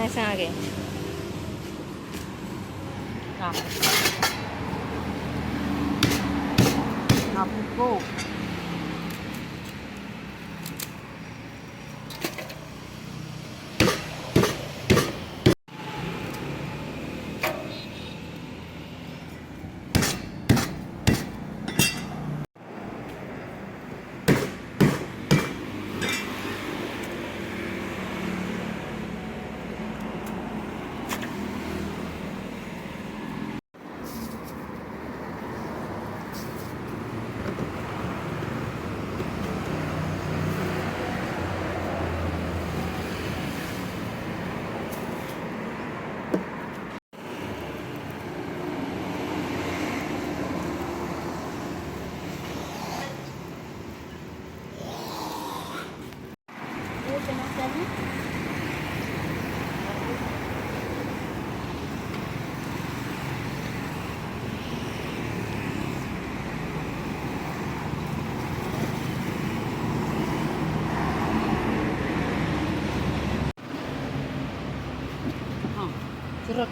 이상하게. 아, 붓고. 들어.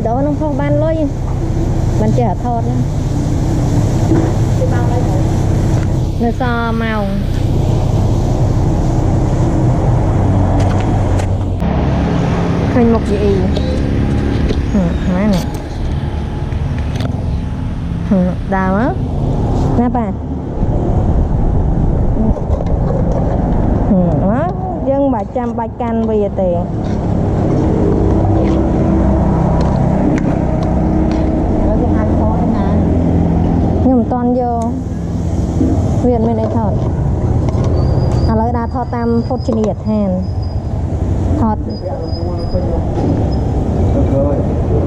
đó nó không ban lôi mình chả thọt nữa người so màu khinh một gì má này đào á nè bà đó dân 300 bạch canh bây giờ tiền nhưng mà toàn vô viện bên đây thọt lấy đá thọt tam phốt trên nhiệt hèn thọt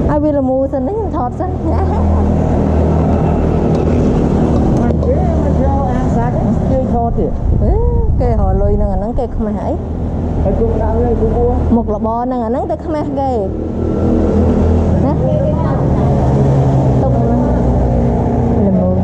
ai vì là mù dân đấy thọt dân cái họ lùi nè nắng cây không hãy một là bò nè nắng cây không hãy tục là mù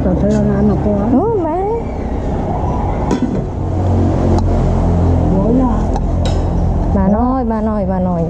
tao thấy là ăn nó có. Bán. Bà nói.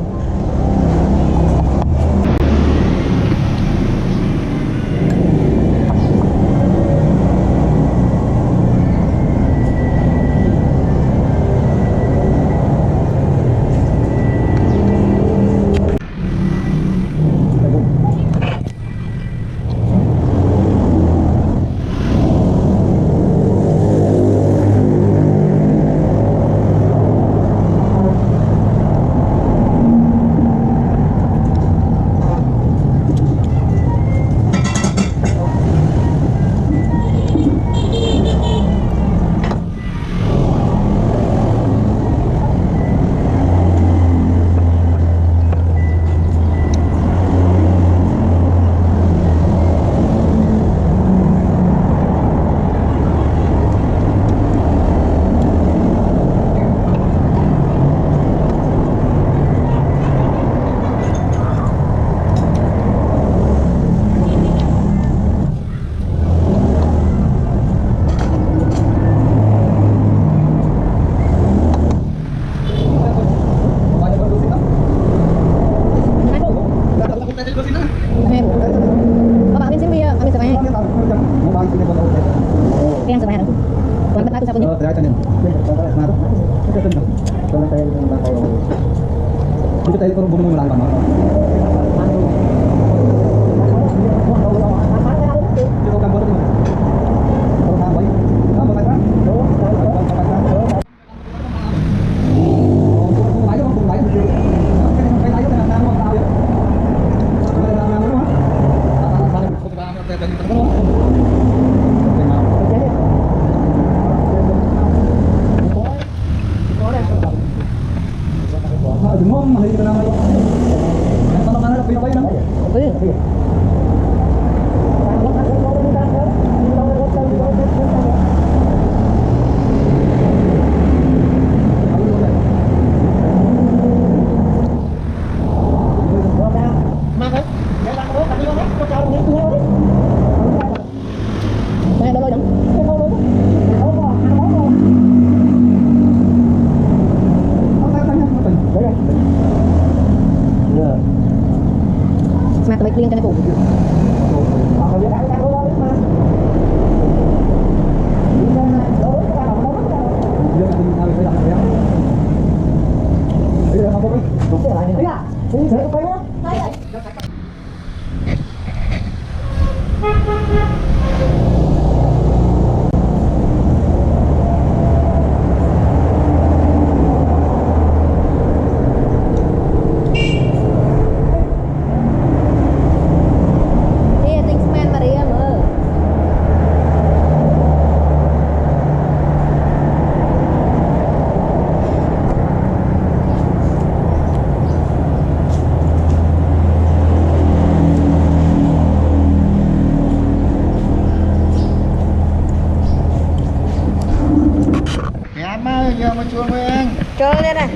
Chơi đây này.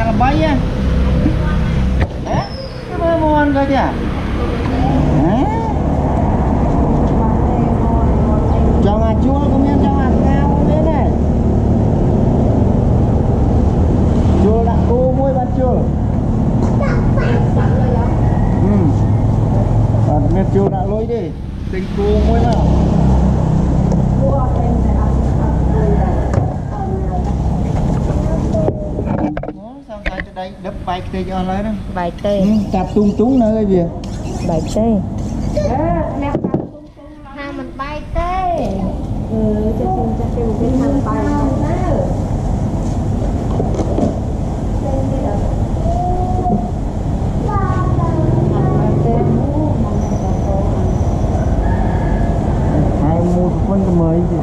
Là mấy á. Đấy, nó ngon cơ kìa. Cho hạt chua cũng như cho hạt ngao cũng biết này. Chua đã cô muối bắt chua. Mẹ chua đã lôi đi. Tình cô muối nào. Đây đập bài tê cho lấy đó. Bài tê. Cạp tung túng nữa cái gì? Bài tê. Hà mình bài tê. Cho xem một cái thằng bài. Hai mua phân mới gì?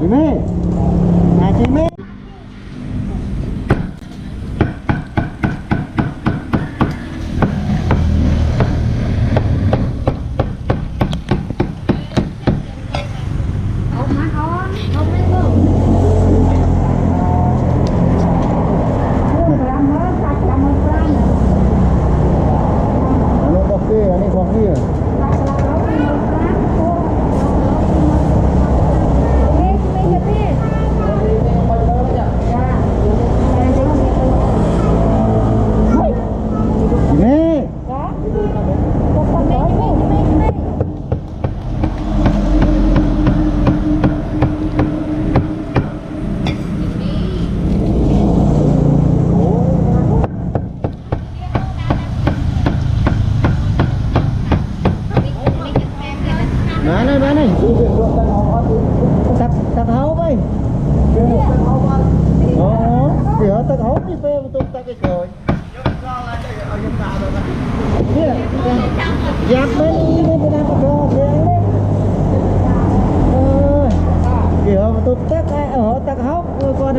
chị mê chị mê Bán này tạc hấu vậy kiểu tạc hấu đi phê một tụt tạc cái trời giáp bên bên đang có kiểu một tụt tạc ở tạc hấu còn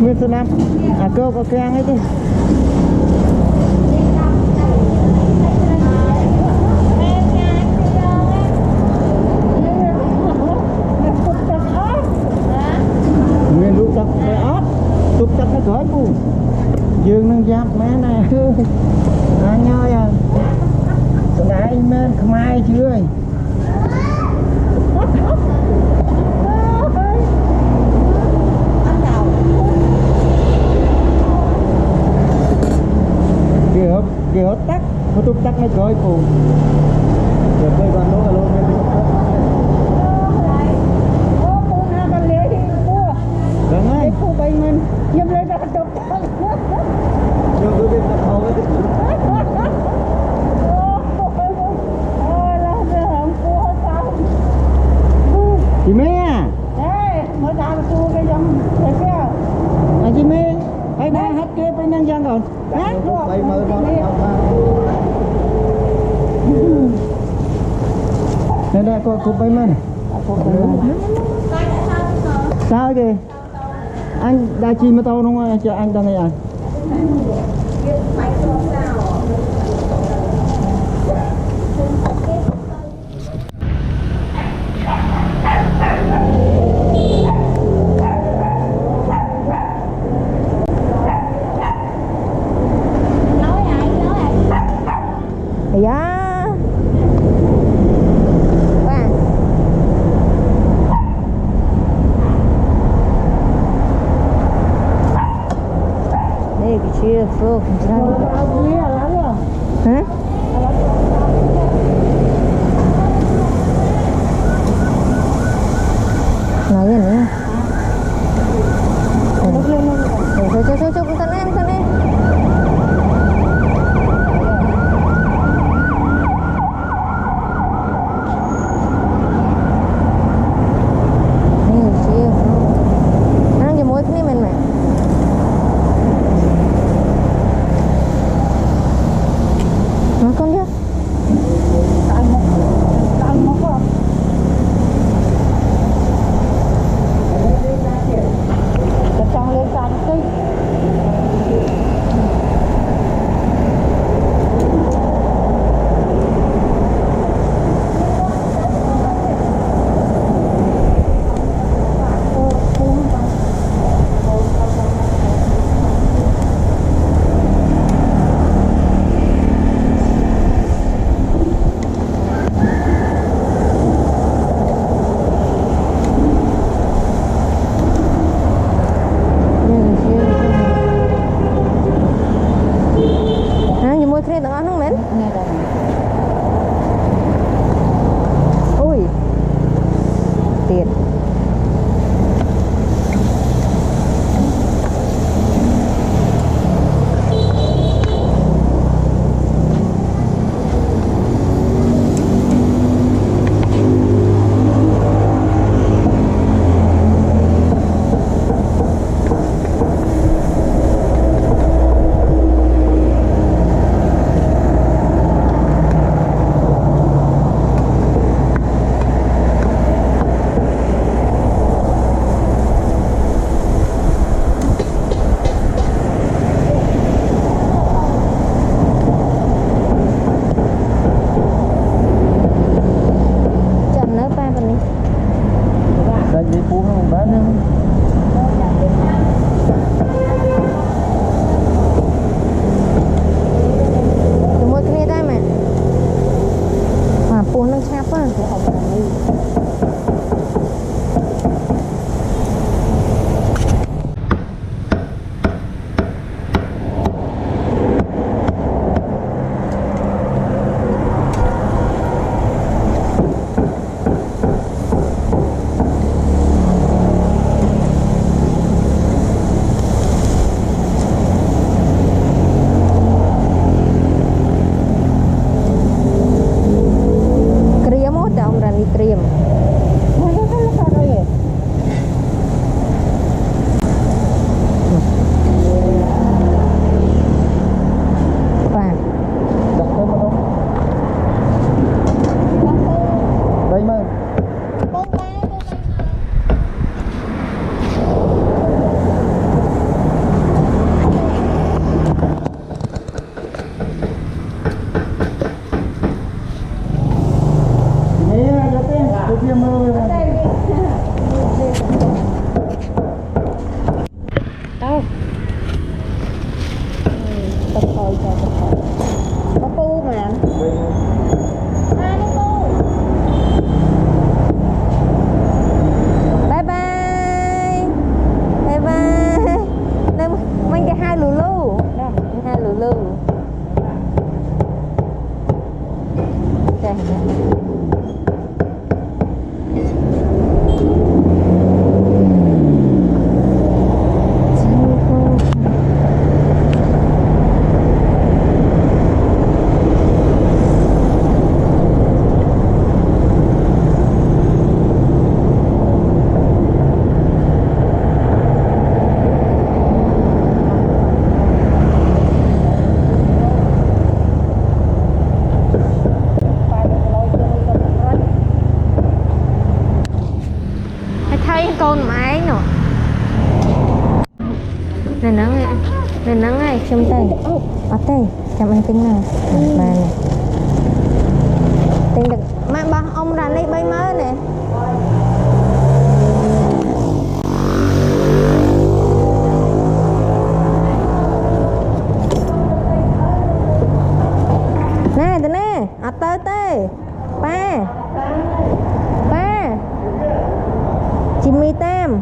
Nguyên Sơn Nam cơ có keng ấy chứ Nguyên lũ tập cái ớt tụt tập nó cởi cu dương nâng giáp mé này anh ơi à nãy men không ai chưa kiểu tắc một tụt tắc nó cởi cu rồi bây giờ nó là luôn khu bay mình nhâm lên ra chụp nhưng tôi biết là không ấy chị Mê à đây mới ra là khu cái dòng thấy chưa chị Mê hay ba hết kia bên nhân dân rồi hát bay mơ đây đây có khu bay mình sao kìa anh đã chi mà tao đúng không cho anh đang nghe à dạ chia phước hả nói gì nữa chụp thân em của ông này Kriam. Và đặt tới một đâu đây mà đâu tập hồi cho tập hồi có pu mà hai cái pu bye bye. Bye bye. Đây mình cái hai lulu. Hai lulu. Đây. Thấy con máy nè này nắng này trong tay ở đây chăm anh tính nào bà này tính được mà ba ông ra đây bay mới nè nè từ nè ở tới tê ba ba Jimmy Tam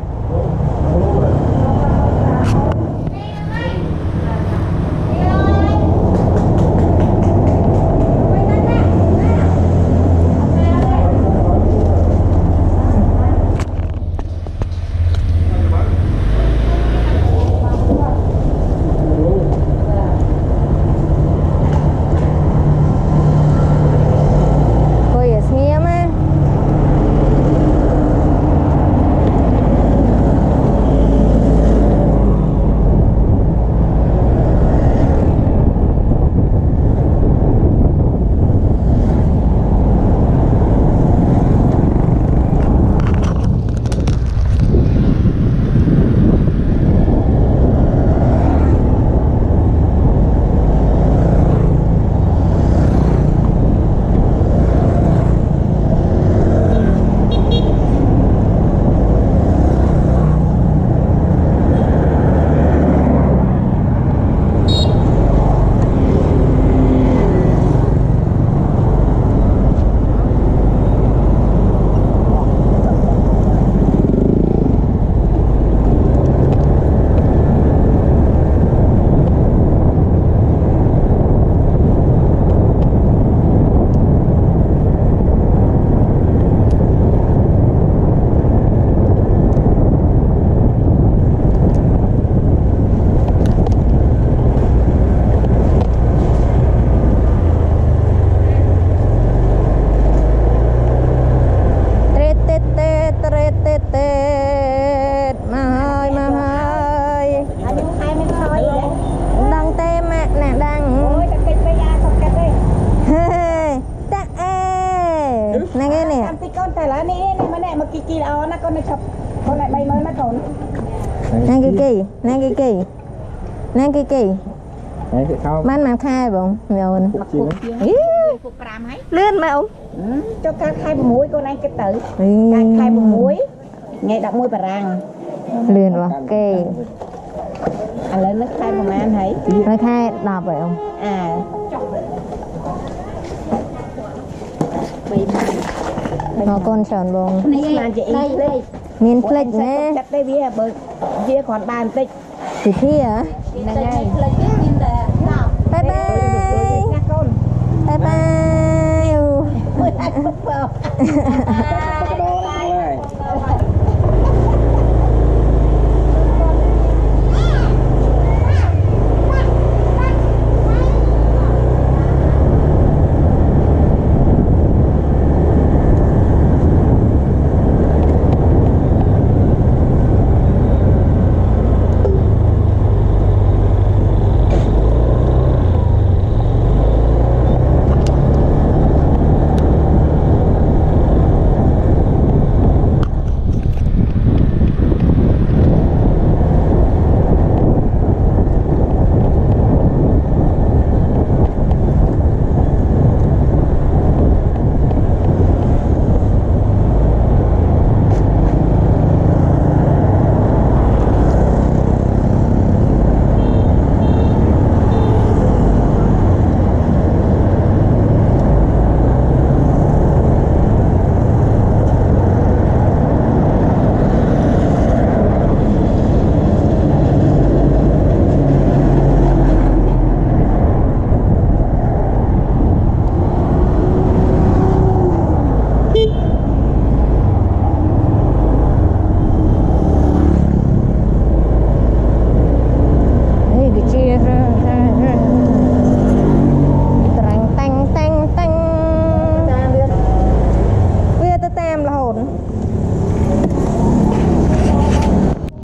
Nang kikiมันมาค่ายบ่เมียวนะเลื่อนไหมông cho cá khai bù muối con anh cái tử cá khai bù muối ngày đặt muối bà rang เลื่อนว่ะเก๋ anh lấy nước khai bù man thấy ไม่ค่ายดอกไปông à họ con sờn bông làm chị đây miên plek nè chắc đây bia bơi bia còn bàn tích thì thi à là ngay bye bye con bye bye mới ăn bắp bò